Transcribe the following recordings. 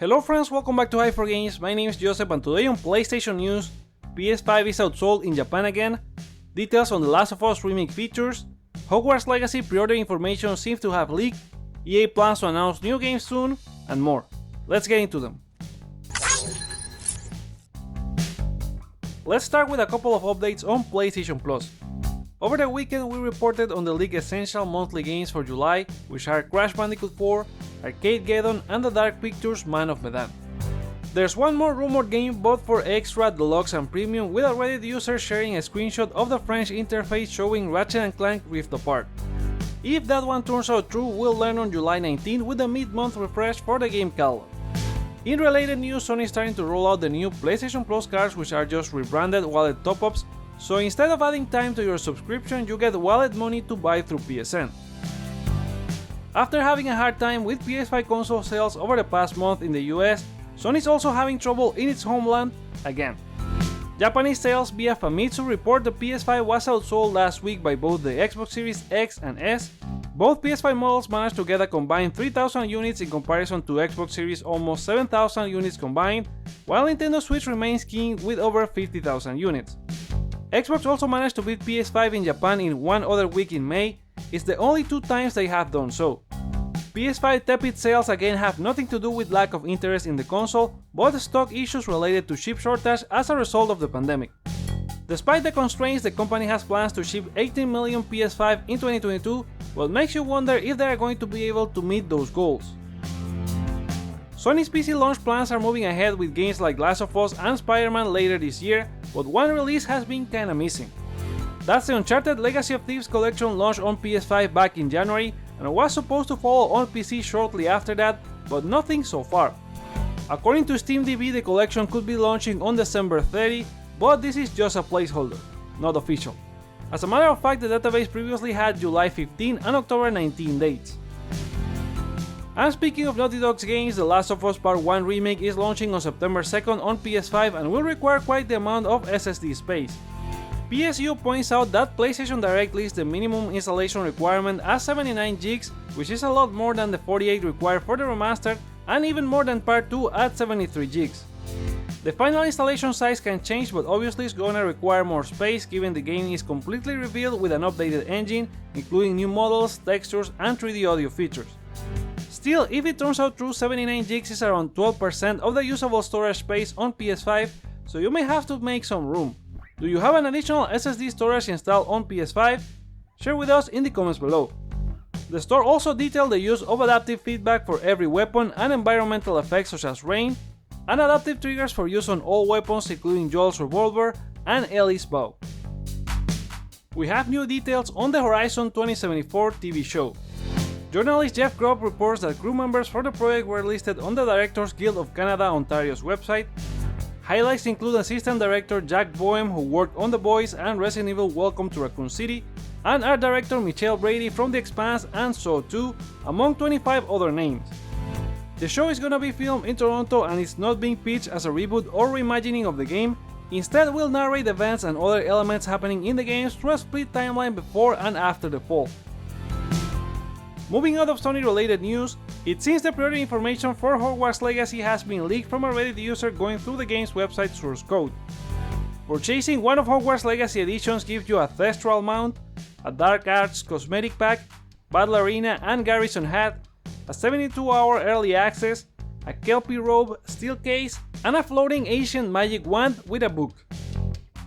Hello friends, welcome back to Hyper4Games. My name is Joseph and today on PlayStation News, PS5 is outsold in Japan again, details on The Last of Us Remake features, Hogwarts Legacy pre-order information seems to have leaked, EA plans to announce new games soon, and more. Let's get into them. Let's start with a couple of updates on PlayStation Plus. Over the weekend we reported on the leaked essential monthly games for July, which are Crash Bandicoot 4, Arcadegeddon and The Dark Pictures Man of Medan. There's one more rumored game both for Extra, Deluxe and Premium, with a Reddit user sharing a screenshot of the French interface showing Ratchet & Clank Rift Apart. If that one turns out true, we'll learn on July 19 with a mid-month refresh for the game catalog. In related news, Sony is starting to roll out the new PlayStation Plus cards, which are just rebranded wallet top-ups, so instead of adding time to your subscription, you get wallet money to buy through PSN. After having a hard time with PS5 console sales over the past month in the US, Sony's also having trouble in its homeland again. Japanese sales via Famitsu report the PS5 was outsold last week by both the Xbox Series X and S. Both PS5 models managed to get a combined 3,000 units in comparison to Xbox Series almost 7,000 units combined, while Nintendo Switch remains king with over 50,000 units. Xbox also managed to beat PS5 in Japan in one other week in May. It's the only two times they have done so. PS5 tepid sales again have nothing to do with lack of interest in the console, but stock issues related to chip shortage as a result of the pandemic. Despite the constraints, the company has plans to ship 18 million PS5 in 2022, what makes you wonder if they are going to be able to meet those goals. Sony's PC launch plans are moving ahead with games like Last of Us and Spider-Man later this year, but one release has been kinda missing. That's the Uncharted Legacy of Thieves collection launched on PS5 back in January and was supposed to follow on PC shortly after that, but nothing so far. According to SteamDB, the collection could be launching on December 30, but this is just a placeholder, not official. As a matter of fact, the database previously had July 15 and October 19 dates. And speaking of Naughty Dog's games, The Last of Us Part 1 Remake is launching on September 2nd on PS5 and will require quite the amount of SSD space. PSU points out that PlayStation Direct lists the minimum installation requirement as 79 GB, which is a lot more than the 48 required for the remastered and even more than Part 2 at 73 GB. The final installation size can change, but obviously it's gonna require more space given the game is completely rebuilt with an updated engine, including new models, textures and 3D audio features. Still, if it turns out true, 79 GB is around 12% of the usable storage space on PS5, so you may have to make some room. Do you have an additional SSD storage installed on PS5? Share with us in the comments below. The store also detailed the use of adaptive feedback for every weapon and environmental effects such as rain, and adaptive triggers for use on all weapons including Joel's revolver and Ellie's bow. We have new details on the Horizon 2074 TV show. Journalist Jeff Grubb reports that crew members for the project were listed on the Directors Guild of Canada Ontario's website. Highlights include Assistant Director Jack Boehm, who worked on The Boys and Resident Evil Welcome to Raccoon City, and Art Director Michelle Brady from The Expanse and Saw 2, among 25 other names. The show is gonna be filmed in Toronto and it's not being pitched as a reboot or reimagining of the game. Instead, we'll narrate events and other elements happening in the games through a split timeline before and after the fall. Moving out of Sony-related news, it seems the pre-order information for Hogwarts Legacy has been leaked from a Reddit user going through the game's website source code. Purchasing one of Hogwarts Legacy editions gives you a Thestral mount, a Dark Arts cosmetic pack, Battle Arena and Garrison hat, a 72-hour early access, a Kelpie robe, steel case, and a floating ancient magic wand with a book.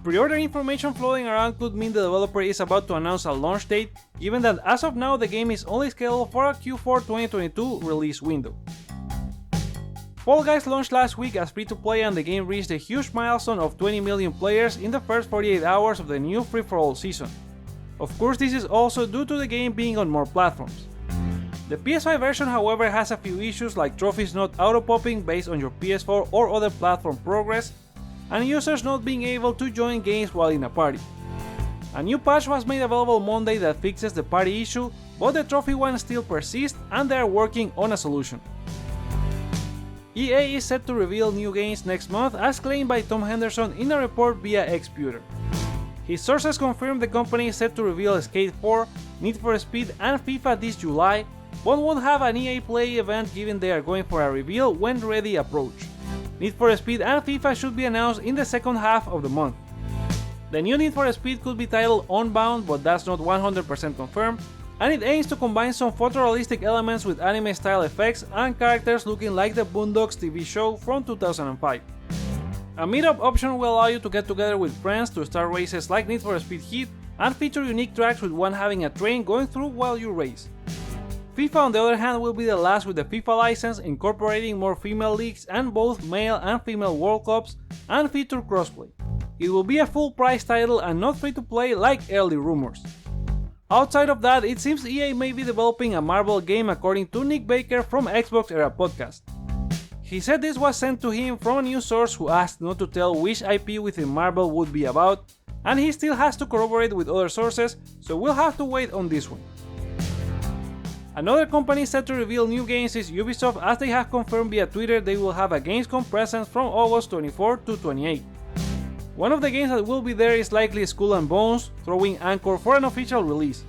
Pre-order information floating around could mean the developer is about to announce a launch date, given that as of now the game is only scheduled for a Q4 2022 release window. Fall Guys launched last week as free-to-play and the game reached a huge milestone of 20 million players in the first 48 hours of the new free-for-all season. Of course, this is also due to the game being on more platforms. The PS5 version, however, has a few issues like trophies not auto-popping based on your PS4 or other platform progress, and users not being able to join games while in a party. A new patch was made available Monday that fixes the party issue, but the trophy one still persists and they are working on a solution. EA is set to reveal new games next month as claimed by Tom Henderson in a report via Xputer. His sources confirm the company is set to reveal Skate 4, Need for Speed and FIFA this July, but won't have an EA Play event given they are going for a reveal when ready approach. Need for Speed and FIFA should be announced in the second half of the month. The new Need for Speed could be titled Unbound, but that's not 100% confirmed, and it aims to combine some photorealistic elements with anime-style effects and characters looking like the Boondocks TV show from 2005. A meetup option will allow you to get together with friends to start races like Need for Speed Heat and feature unique tracks with one having a train going through while you race. FIFA on the other hand will be the last with the FIFA license, incorporating more female leagues and both male and female World Cups and feature crossplay. It will be a full price title and not free to play like early rumors. Outside of that, it seems EA may be developing a Marvel game according to Nick Baker from Xbox Era Podcast. He said this was sent to him from a news source who asked not to tell which IP within Marvel would be about, and he still has to corroborate with other sources, so we'll have to wait on this one. Another company set to reveal new games is Ubisoft, as they have confirmed via Twitter they will have a Gamescom presence from August 24 to 28. One of the games that will be there is likely Skull and Bones, throwing anchor for an official release.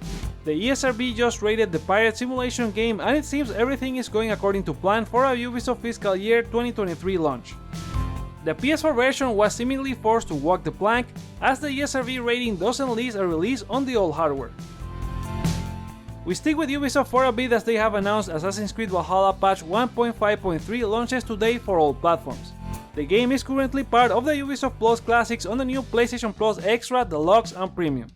The ESRB just rated the pirate simulation game, and it seems everything is going according to plan for a Ubisoft fiscal year 2023 launch. The PS4 version was seemingly forced to walk the plank, as the ESRB rating doesn't list a release on the old hardware. We stick with Ubisoft for a bit, as they have announced Assassin's Creed Valhalla patch 1.5.3 launches today for all platforms. The game is currently part of the Ubisoft Plus Classics on the new PlayStation Plus Extra, Deluxe and Premium.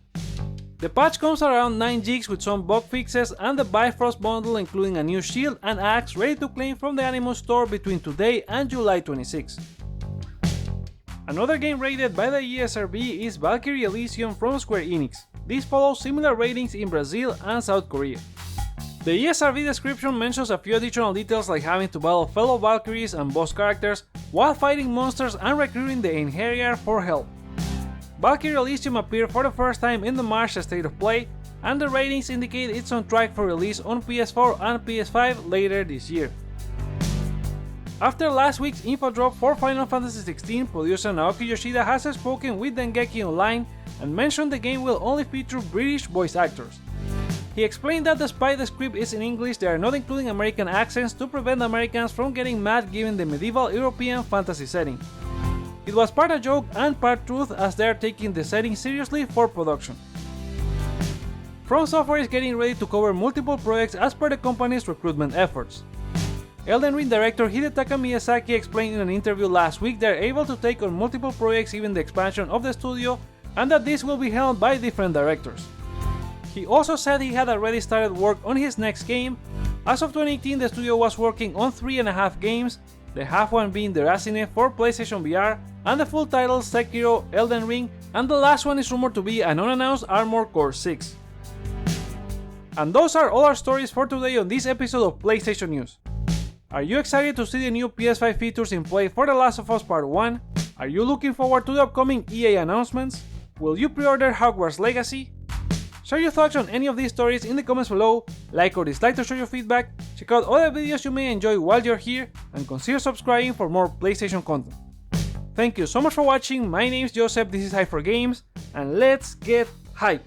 The patch comes around 9 gigs with some bug fixes and the Bifrost bundle, including a new shield and axe ready to claim from the Animus store between today and July 26. Another game rated by the ESRB is Valkyrie Elysium from Square Enix. This follows similar ratings in Brazil and South Korea. The ESRB description mentions a few additional details like having to battle fellow Valkyries and boss characters while fighting monsters and recruiting the Einherjar for help. Valkyrie Elysium appeared for the first time in the March State of Play, and the ratings indicate it's on track for release on PS4 and PS5 later this year. After last week's info drop for Final Fantasy XVI, producer Naoki Yoshida has spoken with Dengeki Online and mentioned the game will only feature British voice actors. He explained that despite the script is in English, they are not including American accents to prevent Americans from getting mad given the medieval European fantasy setting. It was part a joke and part truth, as they are taking the setting seriously for production. From Software is getting ready to cover multiple projects as per the company's recruitment efforts. Elden Ring director Hidetaka Miyazaki explained in an interview last week they are able to take on multiple projects given the expansion of the studio, and that this will be handled by different directors. He also said he had already started work on his next game. As of 2018, the studio was working on 3.5 games, the half one being the Racine for PlayStation VR, and the full titles Sekiro, Elden Ring, and the last one is rumored to be an unannounced Armored Core 6. And those are all our stories for today on this episode of PlayStation News. Are you excited to see the new PS5 features in play for The Last of Us Part 1? Are you looking forward to the upcoming EA announcements? Will you pre-order Hogwarts Legacy? Share your thoughts on any of these stories in the comments below, like or dislike to show your feedback, check out other videos you may enjoy while you're here, and consider subscribing for more PlayStation content. Thank you so much for watching, my name is Joseph, this is Hype for Games, and let's get hype!